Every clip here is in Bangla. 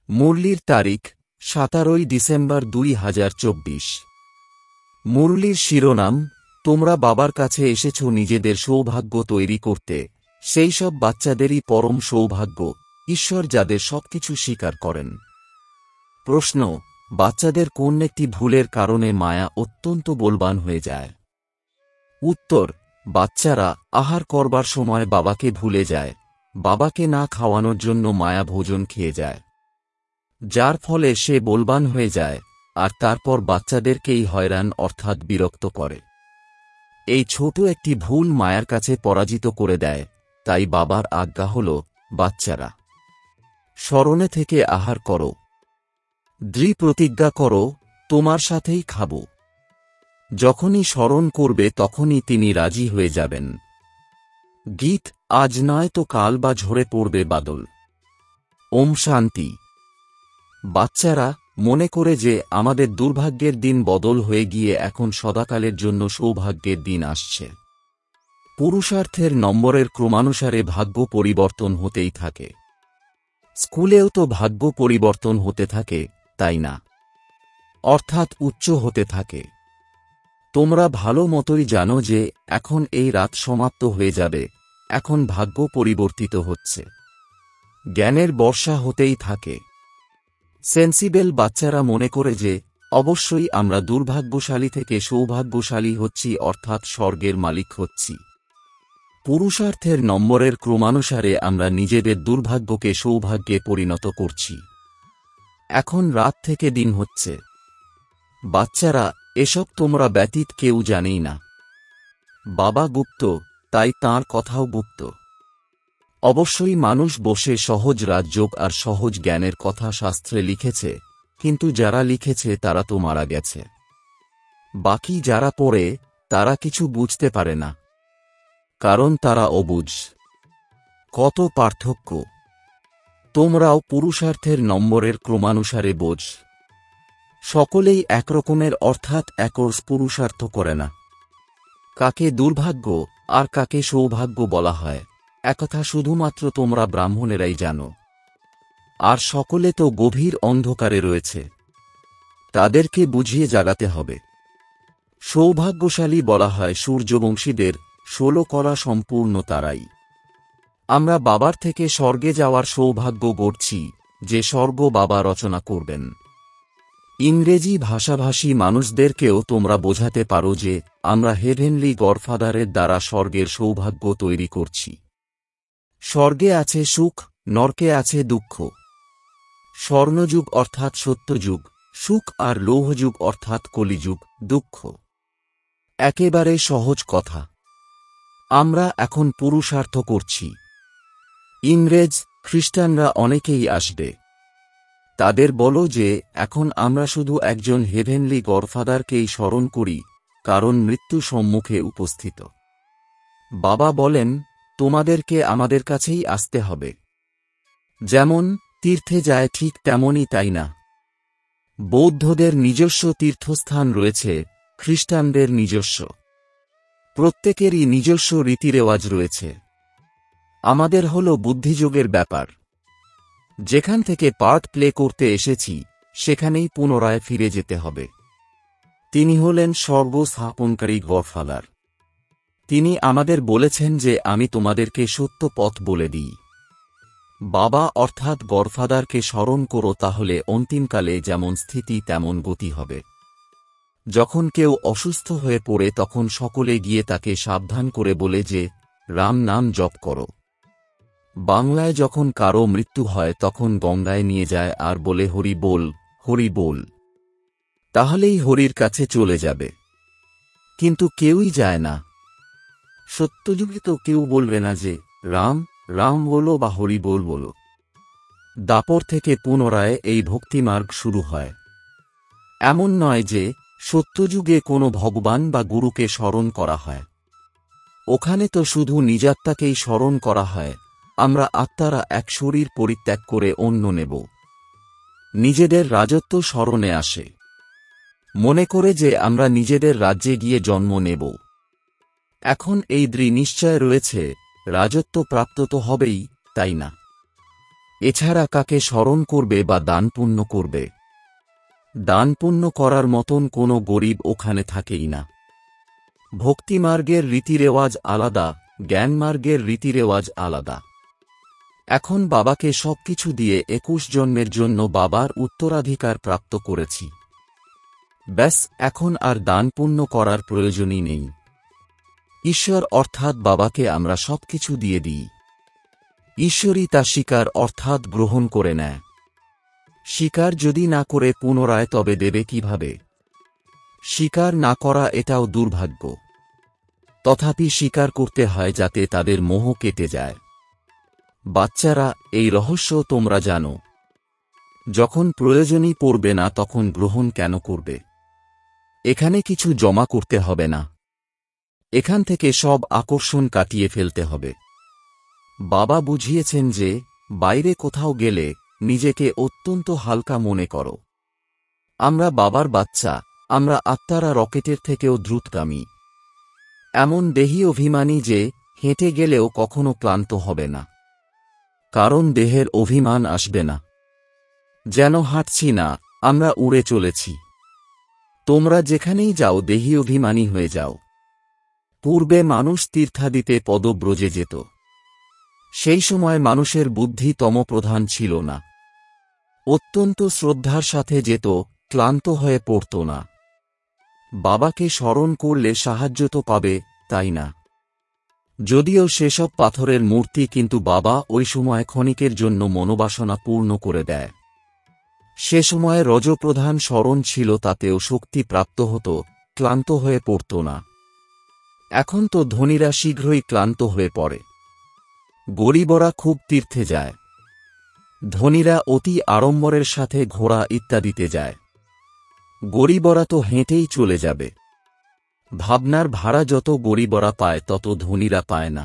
মুরলির তারিখ 17 ডিসেম্বর 2024। মুরলির শিরোনাম, তোমরা বাবার কাছে এসেছ নিজেদের সৌভাগ্য তৈরি করতে, সেই সব বাচ্চাদেরই পরম সৌভাগ্য, ঈশ্বর যাদের সবকিছু স্বীকার করেন। প্রশ্ন, বাচ্চাদের কোন একটি ভুলের কারণে মায়া অত্যন্ত বলবান হয়ে যায়? উত্তর, বাচ্চারা আহার করবার সময় বাবাকে ভুলে যায়, বাবাকে না খাওয়ানোর জন্য মায়া ভোজন খেয়ে যায়, যার ফলে সে বলবান হয়ে যায়, আর তারপর বাচ্চাদেরকেই হয়রান অর্থাৎ বিরক্ত করে। এই ছোট একটি ভুল মায়ার কাছে পরাজিত করে দেয়, তাই বাবার আজ্ঞা হল, বাচ্চারা স্মরণে থেকে আহার করো, দৃঢ় প্রতিজ্ঞা করো, তোমার সাথেই খাব। যখনই স্মরণ করবে তখনই তিনি রাজি হয়ে যাবেন। গীত, আজ নয় তো কাল বা ঝরে পড়বে বাদল। ওম শান্তি। বাচ্চারা, মনে করে যে আমাদের দুর্ভাগ্যের দিন বদল হয়ে গিয়ে এখন সদাকালের জন্য সৌভাগ্যের দিন আসছে। পুরুষার্থের নম্বরের ক্রমানুসারে ভাগ্য পরিবর্তন হতেই থাকে। স্কুলেও তো ভাগ্য পরিবর্তন হতে থাকে, তাই না? অর্থাৎ উচ্চ হতে থাকে। তোমরা ভালো মতোই জানো যে এখন এই রাত সমাপ্ত হয়ে যাবে, এখন ভাগ্য পরিবর্তিত হচ্ছে, জ্ঞানের বর্ষা হতেই থাকে। সেন্সিবেল বাচ্চারা মনে করে যে অবশ্যই আমরা দুর্ভাগ্যশালী থেকে সৌভাগ্যশালী হচ্ছি, অর্থাৎ স্বর্গের মালিক হচ্ছি। পুরুষার্থের নম্বরের ক্রমানুসারে আমরা নিজেদের দুর্ভাগ্যকে সৌভাগ্যে পরিণত করছি। এখন রাত থেকে দিন হচ্ছে। বাচ্চারা, এসব তোমরা ব্যতীত কেউ জানেই না। বাবা গুপ্ত, তাই তাঁর কথাও গুপ্ত। অবশ্যই মানুষ বসে সহজ রাজযোগ আর সহজ জ্ঞানের কথা শাস্ত্রে লিখেছে, কিন্তু যারা লিখেছে তারা তো মারা গেছে। বাকি যারা পড়ে তারা কিছু বুঝতে পারে না, কারণ তারা অবুঝ। কত পার্থক্য! তোমরাও পুরুষার্থের নম্বরের ক্রমানুসারে বোঝ। সকলেই একরকমের অর্থাৎ একরস পুরুষার্থ করে না। কাকে দুর্ভাগ্য আর কাকে সৌভাগ্য বলা হয়, একথা শুধুমাত্র তোমরা ব্রাহ্মণেরাই জানো। আর সকলে তো গভীর অন্ধকারে রয়েছে, তাদেরকে বুঝিয়ে জাগাতে হবে। সৌভাগ্যশালী বলা হয় সূর্যবংশীদের, 16 কলা সম্পূর্ণ তারাই। আমরা বাবার থেকে স্বর্গে যাওয়ার সৌভাগ্য গড়ছি, যে স্বর্গ বাবা রচনা করবেন। ইংরেজি ভাষাভাষী মানুষদেরকেও তোমরা বোঝাতে পারো যে আমরা হেভেনলি গডফাদারের দ্বারা স্বর্গের সৌভাগ্য তৈরি করছি। স্বর্গে আছে সুখ, নরকে আছে দুঃখ। স্বর্ণযুগ অর্থাৎ সত্যযুগ সুখ, আর লৌহযুগ অর্থাৎ কলিযুগ দুঃখ। একেবারে সহজ কথা। আমরা এখন পুরুষার্থ করছি। ইংরেজ, খ্রিস্টানরা অনেকেই আসবে। তাদের বলো যে এখন আমরা শুধু একজন হেভেনলি গডফাদারকেই স্মরণ করি, কারণ মৃত্যু সম্মুখে উপস্থিত। বাবা বলেন, তোমাদেরকে আমাদের কাছেই আসতে হবে। যেমন তীর্থে যায় ঠিক তেমনই, তাই না? বৌদ্ধদের নিজস্ব তীর্থস্থান রয়েছে, খ্রিস্টানদের নিজস্ব। প্রত্যেকেরই নিজস্ব রীতিরেওয়াজ রয়েছে। আমাদের হল বুদ্ধিযোগের ব্যাপার। যেখান থেকে পার্ট প্লে করতে এসেছি সেখানেই পুনরায় ফিরে যেতে হবে। তিনি হলেন সর্বস্থাপনকারী গডফাদার। তিনি আমাদের বলেছেন যে আমি তোমাদেরকে সত্য পথ বলে দিই। বাবা অর্থাৎ গডফাদারকে স্মরণ করো, তাহলে অন্তিমকালে যেমন স্থিতি তেমন গতি হবে। যখন কেউ অসুস্থ হয়ে পড়ে তখন সকলে গিয়ে তাকে সাবধান করে বলে যে রাম নাম জপ করো। বাংলায় যখন কারো মৃত্যু হয় তখন গঙ্গায় নিয়ে যায় আর বলে হরি বল, হরি বল, তাহলেই হরির কাছে চলে যাবে। কিন্তু কেউই যায় না। সত্যযুগে তো কেউ বলবে না যে রাম রাম বলো বা হরি বল বলো। দাপর থেকে পুনরায় এই ভক্তিমার্গ শুরু হয়। এমন নয় যে সত্যযুগে কোনো ভগবান বা গুরুকে স্মরণ করা হয়। ওখানে তো শুধু নিজাত্মাকেই স্মরণ করা হয়। আমরা আত্মারা এক শরীর পরিত্যাগ করে অন্য নেব। নিজেদের রাজত্ব স্মরণে আসে, মনে করে যে আমরা নিজেদের রাজ্যে গিয়ে জন্ম নেব। এখন এই দৃঢ় নিশ্চয় রয়েছে, রাজত্ব প্রাপ্ত তো হবেই, তাই না? এছাড়া কাকে স্মরণ করবে বা দান পুণ্য করবে? দান পুণ্য করার মতন কোনো গরিব ওখানে থাকেই না। ভক্তিমার্গের রীতিরেওয়াজ আলাদা, জ্ঞানমার্গের রীতিরেওয়াজ আলাদা। এখন বাবাকে সবকিছু দিয়ে 21 জন্মের জন্য বাবার উত্তরাধিকার প্রাপ্ত করেছি। ব্যাস, এখন আর দান পুণ্য করার প্রয়োজনই নেই। ঈশ্বর অর্থাৎ বাবাকে আমরা সবকিছু দিয়ে দিই। ঈশ্বরই তা স্বীকার অর্থাৎ গ্রহণ করে নেয়। স্বীকার যদি না করে পুনরায় তবে দেবে কিভাবে? স্বীকার না করা এটাও দুর্ভাগ্য। তথাপি স্বীকার করতে হয় যাতে তাদের মোহ কেটে যায়। বাচ্চারা, এই রহস্য তোমরা জানো। যখন প্রয়োজনই পড়বে না তখন গ্রহণ কেন করবে? এখানে কিছু জমা করতে হবে না। এখান থেকে সব আকর্ষণ কাটিয়ে ফেলতে হবে। বাবা বুঝিয়েছেন যে বাইরে কোথাও গেলে নিজেকে অত্যন্ত হালকা মনে করো। আমরা বাবার বাচ্চা, আমরা আত্মারা রকেটের থেকেও দ্রুতগামী। এমন দেহী অভিমানী যে হেঁটে গেলেও কখনো ক্লান্ত হবে না, কারণ দেহের অভিমান আসবে না। যেন হাঁটছি না, আমরা উড়ে চলেছি। তোমরা যেখানেই যাও দেহী অভিমানী হয়ে যাও। পূর্বে মানুষ তীর্থাদিতে পদব্রজে যেত। সেই সময় মানুষের বুদ্ধি তমপ্রধান ছিল না। অত্যন্ত শ্রদ্ধার সাথে যেত, ক্লান্ত হয়ে পড়ত না। বাবাকে স্মরণ করলে সাহায্য তো পাবে, তাই না? যদিও সেসব পাথরের মূর্তি, কিন্তু বাবা ওই সময় ক্ষণিকের জন্য মনোবাসনা পূর্ণ করে দেয়। সে সময় রজপ্রধান স্মরণ ছিল, তাতেও শক্তি প্রাপ্ত হতো, ক্লান্ত হয়ে পড়ত না। এখন তো ধনীরা শীঘ্রই ক্লান্ত হয়ে পড়ে। গরিবরা খুব তীর্থে যায়। ধনীরা অতি আড়ম্বরের সাথে ঘোড়া ইত্যাদিতে যায়। গরিবরা তো হেঁটেই চলে যাবে। ভাবনার ভাড়া যত গরিবরা পায় তত ধনীরা পায় না।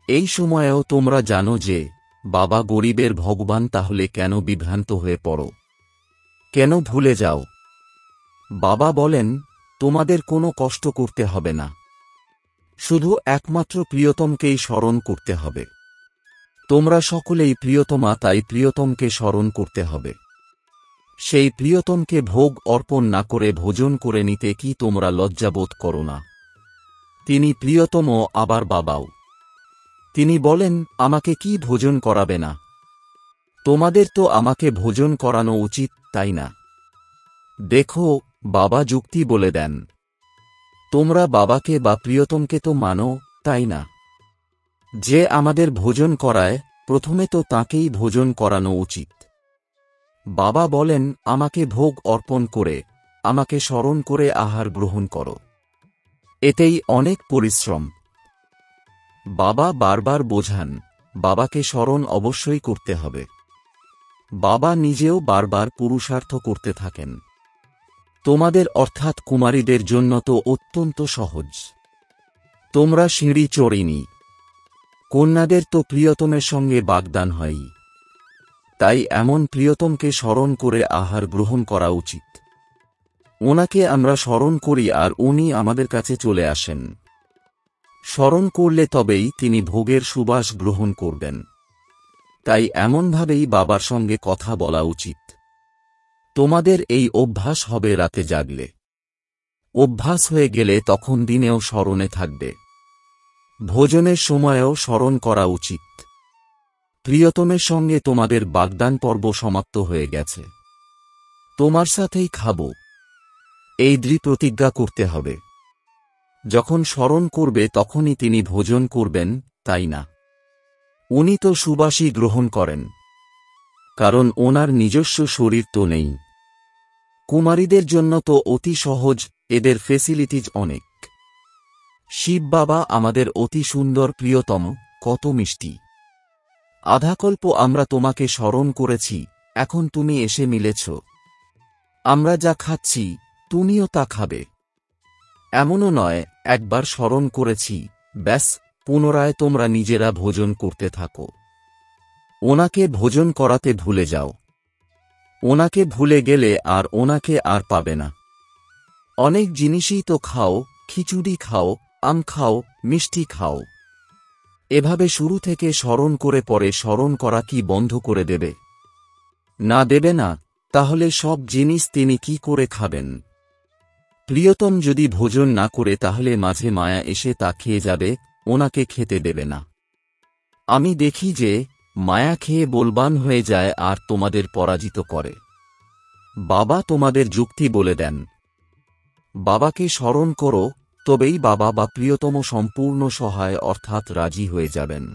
এই সময়েও তোমরা জানো যে বাবা গরিবের ভগবান, তাহলে কেন বিভ্রান্ত হয়ে পড়ো? কেন ভুলে যাও? বাবা বলেন, তোমাদের কোনো কষ্ট করতে হবে না, শুধু একমাত্র প্রিয়তমকেই স্মরণ করতে হবে। তোমরা সকলেই প্রিয়তমা, তাই প্রিয়তমকে স্মরণ করতে হবে। সেই প্রিয়তমকে ভোগ অর্পণ না করে ভোজন করে নিতে কি তোমরা লজ্জাবোধ করো না? তিনি প্রিয়তম, আবার বাবাও। তিনি বলেন, আমাকে কি ভোজন করাবে না? তোমাদের তো আমাকে ভোজন করানো উচিত, তাই না? দেখো, বাবা যুক্তি বলে দেন। তোমরা বাবাকে বা প্রিয়তমকে তো মানো, তাই না? যে আমাদের ভোজন করায়, প্রথমে তো তাঁকেই ভোজন করানো উচিত। বাবা বলেন, আমাকে ভোগ অর্পণ করে, আমাকে স্মরণ করে আহার গ্রহণ করো। এতেই অনেক পরিশ্রম। বাবা বারবার বোঝান, বাবাকে স্মরণ অবশ্যই করতে হবে। বাবা নিজেও বারবার পুরুষার্থ করতে থাকেন। তোমাদের অর্থাৎ কুমারীদের জন্য তো অত্যন্ত সহজ। তোমরা সিঁড়ি চড়িনি। কন্যাদের তো প্রিয়তমের সঙ্গে বাগদান হয়ই। তাই এমন প্রিয়তমকে স্মরণ করে আহার গ্রহণ করা উচিত। ওনাকে আমরা স্মরণ করি আর উনি আমাদের কাছে চলে আসেন। স্মরণ করলে তবেই তিনি ভোগের সুবাস গ্রহণ করবেন। তাই এমনভাবেই বাবার সঙ্গে কথা বলা উচিত। তোমাদের এই অভ্যাস হবে রাতে জাগলে। অভ্যাস হয়ে গেলে তখন দিনেও স্মরণে থাকবে। ভোজনের সময়েও স্মরণ করা উচিত। প্রিয়তমের সঙ্গে তোমাদের বাগদান পর্ব সমাপ্ত হয়ে গেছে। তোমার সাথেই খাব, এই দৃঢ় প্রতিজ্ঞা করতে হবে। যখন স্মরণ করবে তখনই তিনি ভোজন করবেন, তাই না? উনি তো সুবাসী গ্রহণ করেন, কারণ ওনার নিজস্ব শরীর তো নেই। কুমারীদের জন্য তো অতি সহজ, এদের ফেসিলিটিজ অনেক। শিব বাবা আমাদের অতি সুন্দর প্রিয়তম, কত মিষ্টি। আধাকল্প আমরা তোমাকে স্মরণ করেছি, এখন তুমি এসে মিলেছ। আমরা যা খাচ্ছি তুমিও তা খাবে। এমনও নয় একবার স্মরণ করেছি, ব্যাস, পুনরায় তোমরা নিজেরা ভোজন করতে থাকো। ওনাকে ভোজন করাতে ভুলে যাও। ওনাকে ভুলে গেলে আর ওনাকে আর পাবে না। অনেক জিনিসই তো খাও, খিচুড়ি খাও, আম খাও, মিষ্টি খাও। এভাবে শুরু থেকে স্মরণ করে পরে স্মরণ করা কি বন্ধ করে দেবে? না, দেবে না। তাহলে সব জিনিস তিনি কি করে খাবেন? প্রিয়তম যদি ভোজন না করে তাহলে মাঝে মায়া এসে তা খেয়ে যাবে, ওনাকে খেতে দেবে না। আমি দেখি যে মায়া খেয়ে বলবান হয়ে যায় আর তোমাদের পরাজিত করে। বাবা তোমাদের যুক্তি বলে দেন। বাবাকে স্মরণ করো, তবেই বাবা বা প্রিয়তম সম্পূর্ণ সহায় অর্থাৎ রাজি হয়ে যাবেন।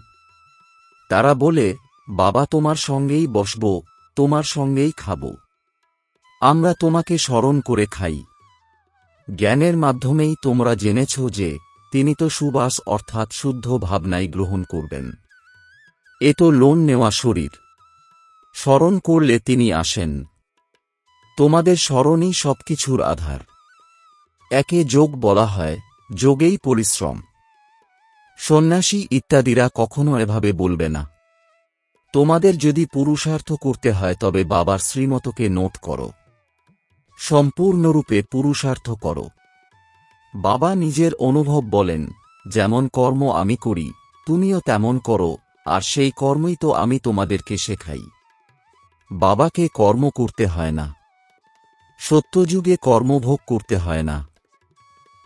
তারা বলে, বাবা তোমার সঙ্গেই বসব, তোমার সঙ্গেই খাব। আমরা তোমাকে স্মরণ করে খাই। জ্ঞানের মাধ্যমেই তোমরা জেনেছ যে তিনি তো সুবাস অর্থাৎ শুদ্ধ ভাবনাই গ্রহণ করবেন। এ তো লোন নেওয়া শরীর। স্মরণ করলে তিনি আসেন। তোমাদের স্মরণই সবকিছুর আধার। একে যোগ বলা হয়, যোগেই পরিশ্রম। সন্ন্যাসী ইত্যাদিরা কখনো এভাবে বলবে না। তোমাদের যদি পুরুষার্থ করতে হয় তবে বাবার শ্রীমতকে নোট করো। সম্পূর্ণরূপে পুরুষার্থ করো। বাবা নিজের অনুভব বলেন, যেমন কর্ম আমি করি, তুমিও তেমন করো, আর সেই কর্মই তো আমি তোমাদেরকে শেখাই। বাবাকে কর্ম করতে হয় না। সত্যযুগে কর্মভোগ করতে হয় না।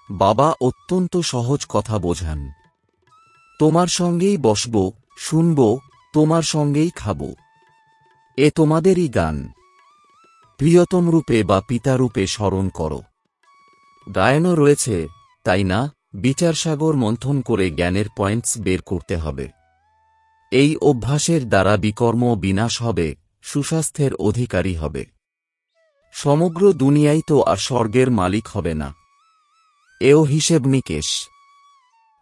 বাবা অত্যন্ত সহজ কথা বোঝান। তোমার সঙ্গেই বসব, শুনব, তোমার সঙ্গেই খাব। এ তোমাদেরই গান। প্রিয়তম রূপে বা পিতারূপে স্মরণ করো। গায়নও রয়েছে, তাই না? বিচারসাগর মন্থন করে জ্ঞানের পয়েন্টস বের করতে হবে। এই অভ্যাসের দ্বারা বিকর্ম বিনাশ হবে, সুস্বাস্থ্যের অধিকারী হবে। সমগ্র দুনিয়াই তো আর স্বর্গের মালিক হবে না। এও হিসেব নিকেশ।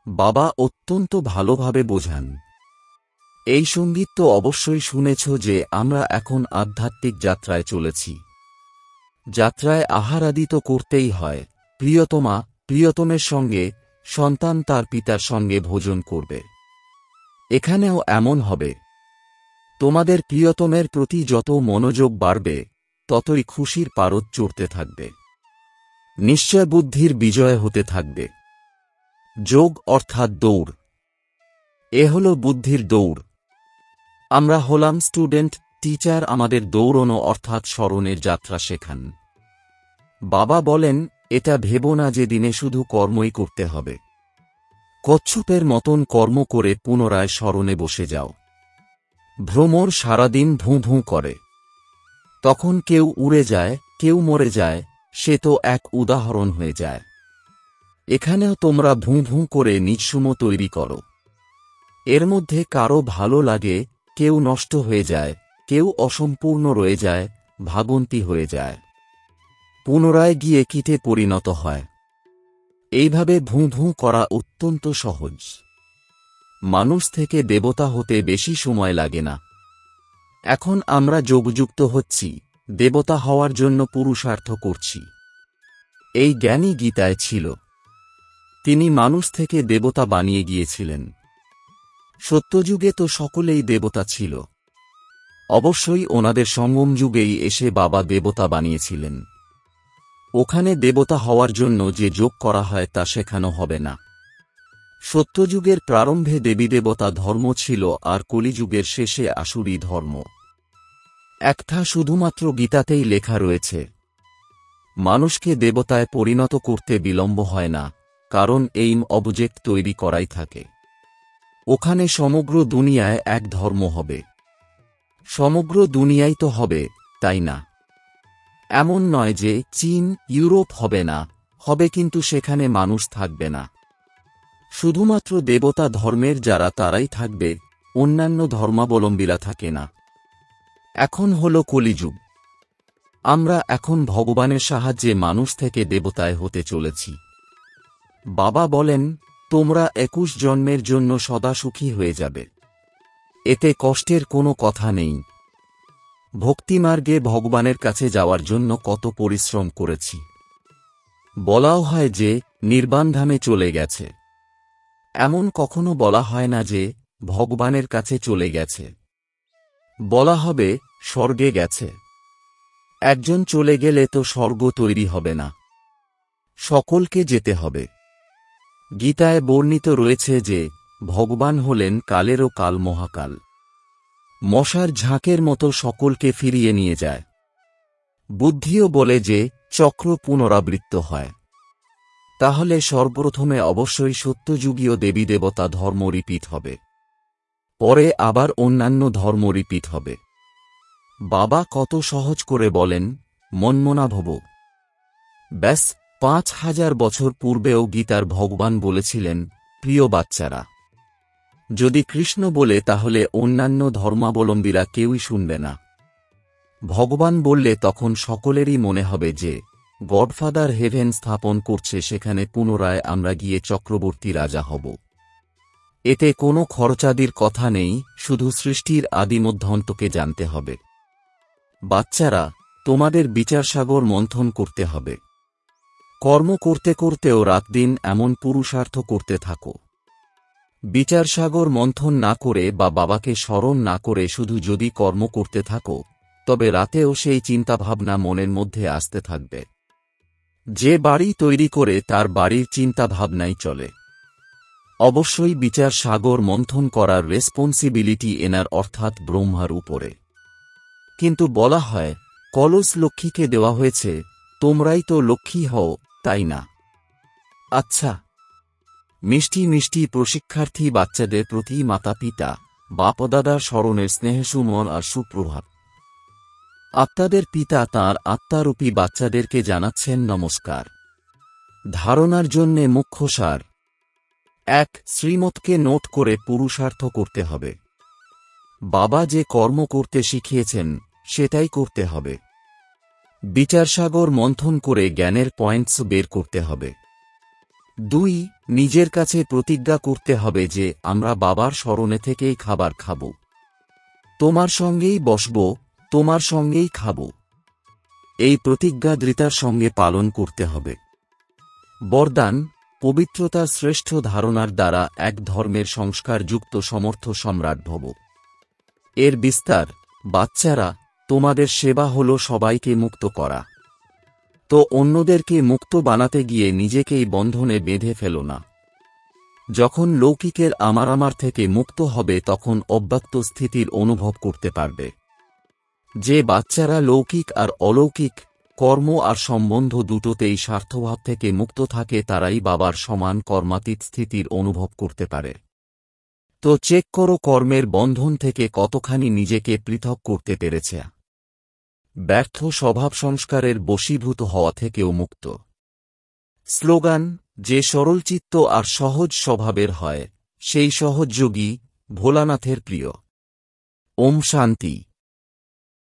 বাবা অত্যন্ত ভালোভাবে বোঝান। এই সঙ্গীত তো অবশ্যই শুনেছ যে আমরা এখন আধ্যাত্মিক যাত্রায় চলেছি। যাত্রায় আহারাদি তো করতেই হয়। প্রিয়তমা প্রিয়তমের সঙ্গে, সন্তান তার পিতার সঙ্গে ভোজন করবে। এখানেও এমন হবে। তোমাদের প্রিয়তমের প্রতি যত মনোযোগ বাড়বে, ততই খুশির পারদ চড়তে থাকবে। নিশ্চয় বুদ্ধির বিজয় হতে থাকবে। যোগ অর্থাৎ দৌড়। এ হল বুদ্ধির দৌড়। আমরা হলাম স্টুডেন্ট, টিচার আমাদের দৌড়নো অর্থাৎ স্মরণের যাত্রা শেখান। বাবা বলেন, এটা ভেবো না যে দিনে শুধু কর্মই করতে হবে। কচ্ছপের মতন কর্ম করে পুনরায় স্মরণে বসে যাও। ভ্রমর সারাদিন ভুঁ ভুঁ করে। তখন কেউ উড়ে যায়, কেউ মরে যায়, সে তো এক উদাহরণ হয়ে যায়। এখানেও তোমরা ভুঁ ভুঁ করে নিজসুমো তৈরি করো। এর মধ্যে কারো ভালো লাগে, কেউ নষ্ট হয়ে যায়, কেউ অসম্পূর্ণ রয়ে যায়, ভাবন্তি হয়ে যায়, পুনরায় গিয়ে কীটে পরিণত হয়। এইভাবে ভুঁ ভুঁ করা অত্যন্ত সহজ। মানুষ থেকে দেবতা হতে বেশি সময় লাগে না। এখন আমরা যোগযুক্ত হচ্ছি, দেবতা হওয়ার জন্য পুরুষার্থ করছি। এই জ্ঞানই গীতায় ছিল। তিনি মানুষ থেকে দেবতা বানিয়ে গিয়েছিলেন। সত্যযুগে তো সকলেই দেবতা ছিল। অবশ্যই ওনাদের সঙ্গম যুগেই এসে বাবা দেবতা বানিয়েছিলেন। ওখানে দেবতা হওয়ার জন্য যে যোগ করা হয় তা শেখানো হবে না। সত্যযুগের প্রারম্ভে দেবী দেবতা ধর্ম ছিল আর কলিযুগের শেষে আসুরী ধর্ম। একটা শুধুমাত্র গীতাতেই লেখা রয়েছে। মানুষকে দেবতায় পরিণত করতে বিলম্ব হয় না, কারণ এইম অবজেক্ট তৈরি করাই থাকে। ওখানে সমগ্র দুনিয়ায় এক ধর্ম হবে। সমগ্র দুনিয়াই তো হবে, তাই না? এমন নয় যে চীন, ইউরোপ হবে না, হবে কিন্তু সেখানে মানুষ থাকবে না। শুধুমাত্র দেবতা ধর্মের যারা তারাই থাকবে, অন্যান্য ধর্মাবলম্বীরা থাকে না। এখন হল কলিযুগ। আমরা এখন ভগবানের সাহায্যে মানুষ থেকে দেবতায় হতে চলেছি। বাবা বলেন, তোমরা 21 জন্মের জন্য সদা সুখী হয়ে যাবে। এতে কষ্টের কোনো কথা নেই। ভক্তিমার্গে ভগবানের কাছে যাওয়ার জন্য কত পরিশ্রম করেছি। বলাও হয় যে নির্বাণধামে চলে গেছে। এমন কখনো বলা হয় না যে ভগবানের কাছে চলে গেছে। বলা হবে স্বর্গে গেছে। একজন চলে গেলে তো স্বর্গ তৈরি হবে না। সকলকে যেতে হবে। গীতায় বর্ণিত রয়েছে যে ভগবান হলেন কালেরও কাল, মহাকাল। মশার ঝাঁকের মতো সকলকে ফিরিয়ে নিয়ে যায়। বুদ্ধিও বলে যে চক্র পুনরাবৃত্ত হয়। তাহলে সর্বপ্রথমে অবশ্যই সত্যযুগীয় দেবীদেবতা ধর্ম রিপিট হবে, পরে আবার অন্যান্য ধর্ম রিপিট হবে। বাবা কত সহজ করে বলেন, মনমনা ভব। ব্যাস ৫,০০০ বছর পূর্বেও গীতার ভগবান বলেছিলেন, প্রিয় বাচ্চারা, যদি কৃষ্ণ বলে তাহলে অন্যান্য ধর্মাবলম্বীরা কেউই শুনবে না। ভগবান বললে তখন সকলেরই মনে হবে যে গডফাদার হেভেন স্থাপন করছে, সেখানে পুনরায় আমরা গিয়ে চক্রবর্তী রাজা হব। এতে কোনো খরচাদির কথা নেই, শুধু সৃষ্টির আদিমধ্যান্তকে জানতে হবে। বাচ্চারা, তোমাদের বিচারসাগর মন্থন করতে হবে। কর্ম করতে করতেও রাতদিন এমন পুরুষার্থ করতে থাকো। বিচারসাগর মন্থন না করে বা বাবাকে স্মরণ না করে শুধু যদি কর্ম করতে থাকো, তবে রাতেও সেই চিন্তাভাবনা মনের মধ্যে আসতে থাকবে। যে বাড়ি তৈরি করে তার বাড়ির চিন্তাভাবনাই চলে। অবশ্যই বিচার সাগর মন্থন করার রেসপন্সিবিলিটি এনার অর্থাৎ ব্রহ্মার উপরে। কিন্তু বলা হয় কলস লক্ষ্মীকে দেওয়া হয়েছে, তোমরাই তো লক্ষ্মী হও, তাই না? আচ্ছা, মিষ্টি মিষ্টি প্রশিক্ষার্থী বাচ্চাদের প্রতি মাতা পিতা বাপদাদার স্মরণের স্নেহসুমন আর সুপ্রভাত। আত্মাদের পিতা তাঁর আত্মারূপী বাচ্চাদেরকে জানাচ্ছেন নমস্কার। ধারণার জন্যে মুখ্য সার: ১. শ্রীমতকে নোট করে পুরুষার্থ করতে হবে। বাবা যে কর্ম করতে শিখিয়েছেন সেটাই করতে হবে। বিচারসাগর মন্থন করে জ্ঞানের পয়েন্টস বের করতে হবে। ২. নিজের কাছে প্রতিজ্ঞা করতে হবে যে আমরা বাবার স্মরণে থেকেই খাবার খাব, তোমার সঙ্গেই বসব, তোমার সঙ্গেই খাব। এই প্রতিজ্ঞা দৃঢ়তার সঙ্গে পালন করতে হবে। বরদান: পবিত্রতার শ্রেষ্ঠ ধারণার দ্বারা এক ধর্মের সংস্কারযুক্ত সমর্থ সম্রাট ভব। এর বিস্তার: বাচ্চারা, তোমাদের সেবা হল সবাইকে মুক্ত করা। তো অন্যদেরকে মুক্ত বানাতে গিয়ে নিজেকেই বন্ধনে বেঁধে ফেলো না। যখন লৌকিকের আমার থেকে মুক্ত হবে তখন অব্যক্ত স্থিতির অনুভব করতে পারবে। যে বাচ্চারা লৌকিক আর অলৌকিক কর্ম আর সম্বন্ধ দুটোতেই স্বার্থভাব থেকে মুক্ত থাকে তারাই বাবার সমান কর্মাতীত স্থিতির অনুভব করতে পারে। তো চেক করো কর্মের বন্ধন থেকে কতখানি নিজেকে পৃথক করতে পেরেছে। ব্যর্থ স্বভাব সংস্কারের বশীভূত হওয়া থেকেও মুক্ত। স্লোগান: যে সরলচিত্ত আর সহজ স্বভাবের হয় সেই সহজযোগী ভোলানাথের প্রিয়। ওম শান্তি।